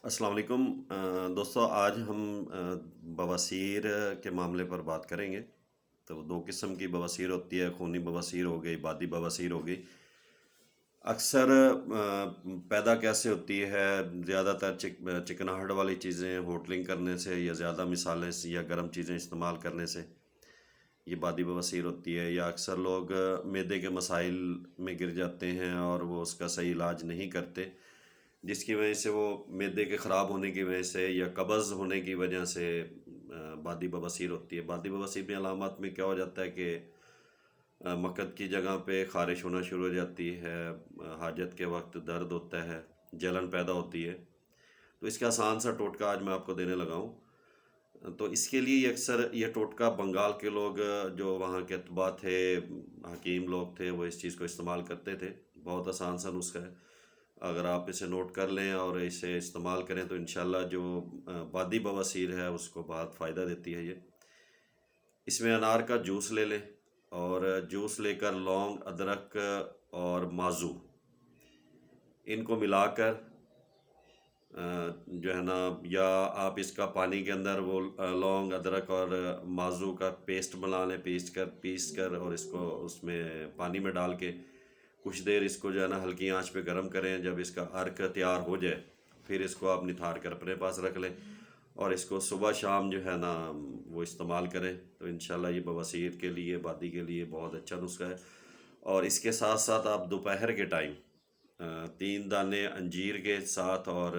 السلام علیکم دوستو، آج ہم بواسیر کے معاملے پر بات کریں گے۔ تو دو قسم کی بواسیر ہوتی ہے، خونی بواسیر ہو گئی، بادی بواسیر ہو گئی۔ اکثر پیدا کیسے ہوتی ہے؟ زیادہ تر چکناہٹ والی چیزیں ہوٹلنگ کرنے سے، یا زیادہ مثالیں سے، یا گرم چیزیں استعمال کرنے سے یہ بادی بواسیر ہوتی ہے۔ یا اکثر لوگ معدے کے مسائل میں گر جاتے ہیں اور وہ اس کا صحیح علاج نہیں کرتے، جس کی وجہ سے وہ معدے کے خراب ہونے کی وجہ سے یا قبض ہونے کی وجہ سے بادی بواسیر ہوتی ہے۔ بادی بواسیر میں علامات میں کیا ہو جاتا ہے کہ مقد کی جگہ پہ خارش ہونا شروع ہو جاتی ہے، حاجت کے وقت درد ہوتا ہے، جلن پیدا ہوتی ہے۔ تو اس کا آسان سا ٹوٹکا آج میں آپ کو دینے لگا ہوں۔ تو اس کے لیے اکثر یہ ٹوٹکا بنگال کے لوگ، جو وہاں کے اطباء تھے، حکیم لوگ تھے، وہ اس چیز کو استعمال کرتے تھے۔ بہت آسان سا نسخہ ہے، اگر آپ اسے نوٹ کر لیں اور اسے استعمال کریں تو انشاءاللہ جو بادی بواسیر ہے اس کو بہت فائدہ دیتی ہے یہ۔ اس میں انار کا جوس لے لیں، اور جوس لے کر لونگ، ادرک اور مازو، ان کو ملا کر جو ہے نا، یا آپ اس کا پانی کے اندر وہ لونگ، ادرک اور مازو کا پیسٹ بنا لیں، پیس کر اور اس کو اس میں پانی میں ڈال کے کچھ دیر اس کو جو ہے نا ہلکی آنچ پہ گرم کریں۔ جب اس کا عرق تیار ہو جائے پھر اس کو آپ نتھار کر اپنے پاس رکھ لیں، اور اس کو صبح شام جو ہے نا وہ استعمال کریں، تو انشاءاللہ یہ بواسیر کے لیے، بادی کے لیے بہت اچھا نسخہ ہے۔ اور اس کے ساتھ ساتھ آپ دوپہر کے ٹائم 3 دانے انجیر کے ساتھ، اور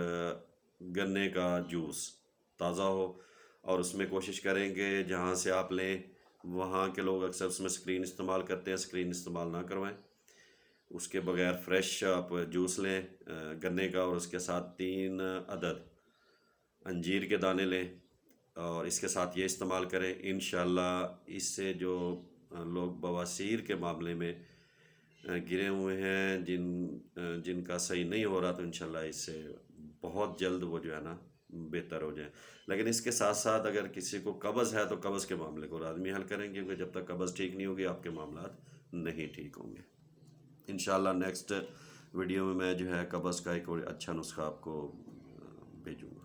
گنے کا جوس تازہ ہو، اور اس میں کوشش کریں کہ جہاں سے آپ لیں وہاں کے لوگ اکثر اس میں سکرین استعمال کرتے ہیں، سکرین استعمال نہ کروائیں۔ اس کے بغیر فریش آپ جوس لیں گنے کا، اور اس کے ساتھ 3 عدد انجیر کے دانے لیں، اور اس کے ساتھ یہ استعمال کریں۔ انشاءاللہ اس سے جو لوگ بواسیر کے معاملے میں گرے ہوئے ہیں، جن کا صحیح نہیں ہو رہا، تو انشاءاللہ اس سے بہت جلد وہ جو ہے نا بہتر ہو جائیں۔ لیکن اس کے ساتھ ساتھ اگر کسی کو قبض ہے تو قبض کے معاملے کو لازمی حل کریں، کیونکہ جب تک قبض ٹھیک نہیں ہوگی آپ کے معاملات نہیں ٹھیک ہوں گے۔ انشاءاللہ نیکسٹ ویڈیو میں جو ہے قبض کا ایک اور اچھا نسخہ آپ کو بھیجوں گا۔